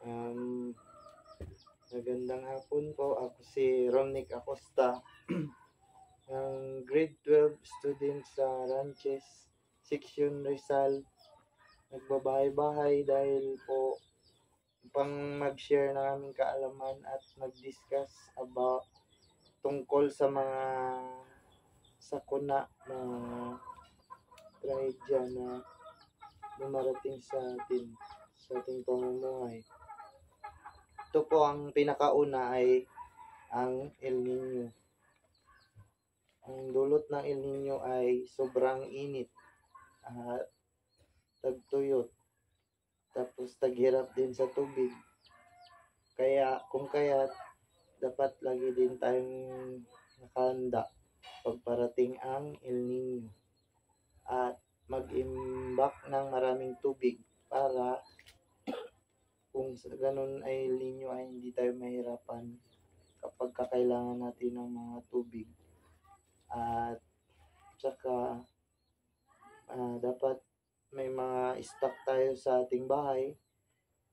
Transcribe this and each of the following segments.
Um, Magandang hapon po. Ako si Romnick Acosta, ng grade 12 student sa Ranches, Section Rizal. Nagbabahay-bahay dahil po upang mag-share ng aming kaalaman at mag-discuss about tungkol sa mga sakuna na trahedya na dumarating sa ating pamumuhay. Ito po ang pinakauna ay ang El Nino. Ang dulot ng El Nino ay sobrang init at tagtuyot, tapos taghirap din sa tubig. Kaya dapat lagi din tayong nakahanda pagparating ang El Nino at mag-imbak ng maraming tubig para kung sa ganun ay El Nino ay hindi tayo mahirapan kapag kakailangan natin ng mga tubig. At saka dapat may mga stock tayo sa ating bahay,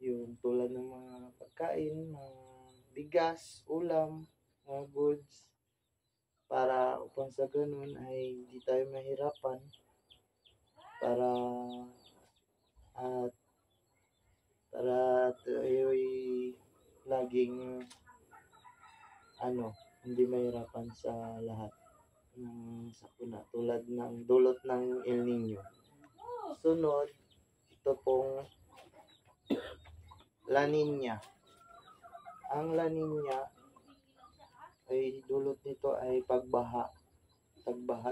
yung tulad ng mga pagkain, mga bigas, ulam, mga goods, para upang sa ganun ay hindi tayo mahirapan para tayo'y laging hindi mahirapan sa lahat ng sakuna tulad ng dulot ng El Nino. Sunod, ito pong La Nina. Ang La Nina ay dulot nito ay tagbaha,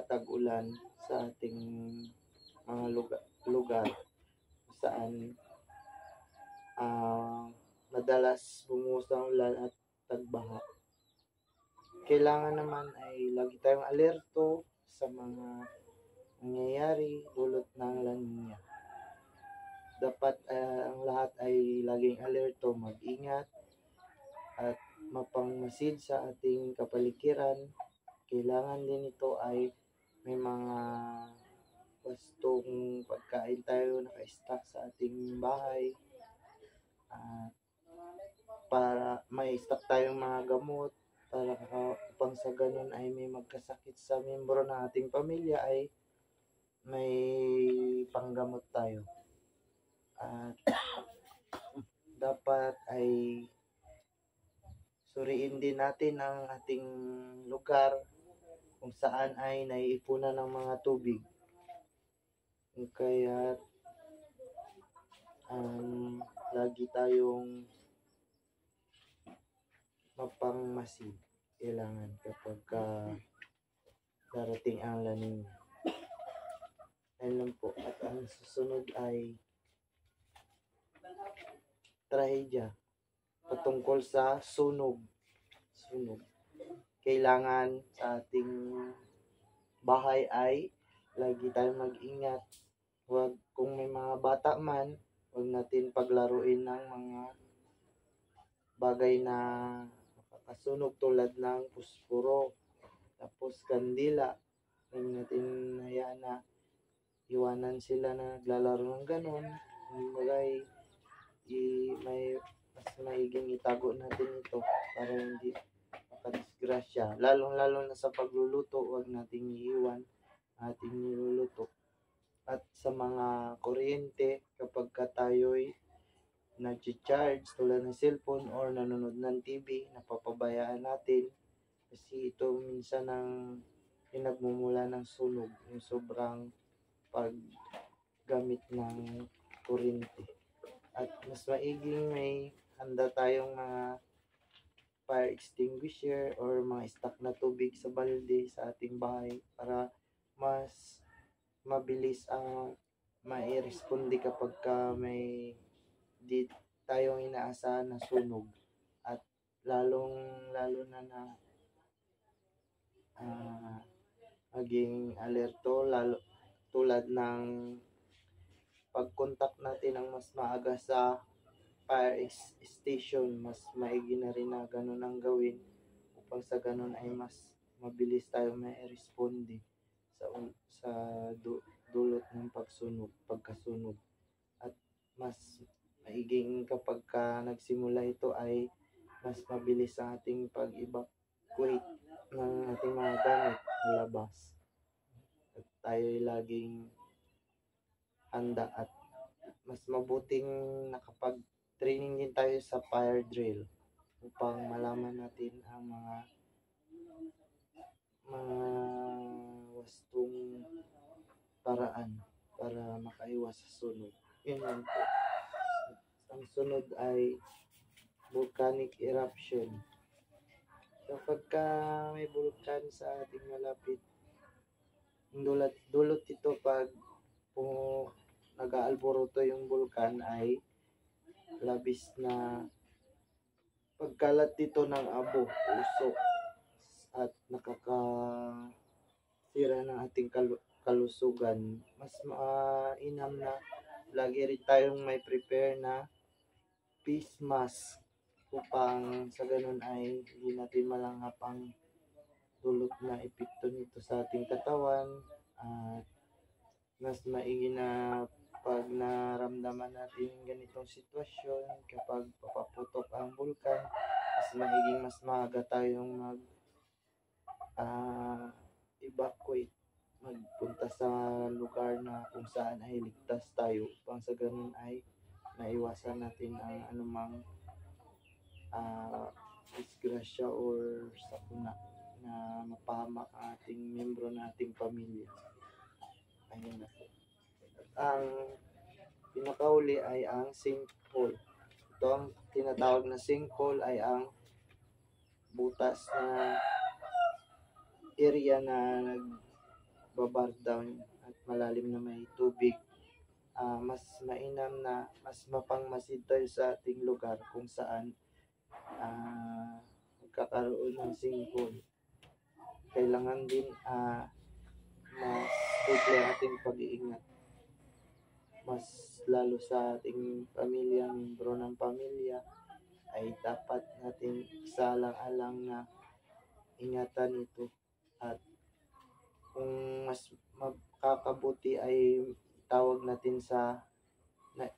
tag-ulan sa ating mga lugar saan madalas bumuhos ang ulan at tagbaha. Kailangan naman ay lagi tayong alerto sa mga nangyayari dulot ng La Nina. Dapat ang lahat ay laging alerto, mag-ingat at mapangmasid sa ating kapaligiran. Kailangan din ito ay may mga wastong pagkain tayo naka-stock sa ating bahay, para may stock tayong mga gamot para upang sa ganun ay may magkasakit sa miyembro ng ating pamilya ay may panggamot tayo. At dapat ay suriin din natin ang ating lugar kung saan ay naiipunan ng mga tubig. Kaya lagi tayong mapangmasid kailangan kapag darating ang La Nina. Ayun lang po. At ang susunod ay trahedya patungkol sa sunog. Kailangan sa ating bahay ay lagi tayong mag-ingat. Kung may mga bata man, huwag natin paglaruin ng mga bagay na makakasunog tulad ng puspuro, tapos kandila. Huwag natin hayaan na iwanan sila na naglalaro ng ganon. Bagay, may mas maiging itago natin ito para hindi makadisgrasya. Lalong-lalo na sa pagluluto, huwag nating iiwan ating niluluto. At sa mga kuryente, kapag tayo'y nag-charge tulad ng cellphone or nanonood ng TV, napapabayaan natin kasi ito minsan ang pinagmumula ng sunog, yung sobrang paggamit ng kuryente. At mas maiging may handa tayong mga fire extinguisher or mga stock na tubig sa balde sa ating bahay para mas mabilis ang mai-responde kapag may di tayong inaasahan na sunog. At lalo na maging alerto, lalo tulad ng pag-contact natin ng mas maaga sa fire station. Mas maigi na rin na ganun ang gawin upang sa ganun ay mas mabilis tayo mai-responde sa dulot ng pagkasunog. At mas maiging kapag nagsimula ito ay mas mabilis ang ating pag-evacuate ng ating mga gamit sa labas. At tayo ay laging handa at mas mabuting nakapag-training din tayo sa fire drill upang malaman natin ang mga wastong paraan para makaiwas sa sunog. Yun lang po. Ang sunod ay volcanic eruption. Kapag may vulkan sa ating malapit, dulot ito pag nag-aalboroto yung vulkan ay labis na pagkalat dito ng abo, usok, at nakakasira ng ating kalusugan. Mas mainam na lagi rin tayong may prepare na face mask upang sa ganun ay hindi natin malanghap ang dulot na epekto nito sa ating katawan. At mas maigi na pag naramdaman natin yung ganitong sitwasyon, kapag papaputok ang bulkan, mas maaga tayong evacuate, magpunta sa lugar na kung saan ay ligtas tayo upang sa ganun ay maiwasan natin ang anumang disgrasya or sakuna na mapahamak ang ating membro ng ating pamilya. Ayun na po. Ang pinakauli ay ang sinkhole. Ito ang tinatawag na sinkhole ay ang butas na area na nagbabar down at malalim na may tubig. Mas mainam na mas mapangmasid tayo sa ating lugar kung saan magkakaroon ng sinkhole. Kailangan din mas doble ating pag-iingat. Mas lalo sa ating pamilya, membro ng pamilya, ay dapat natin isaalang-alang na ingatan ito. At kung mas makakabuti ay tawag natin sa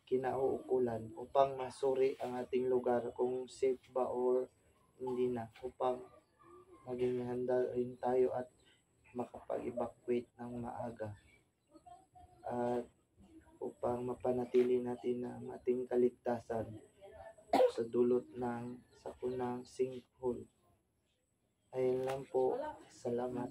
kinauukulan upang masuri ang ating lugar kung safe ba or hindi na, upang maging handa rin tayo at makapag-evacuate ng maaga. At upang mapanatili natin ang ating kaligtasan sa dulot ng sakunang sinkhole. Ayun lang po. Salamat.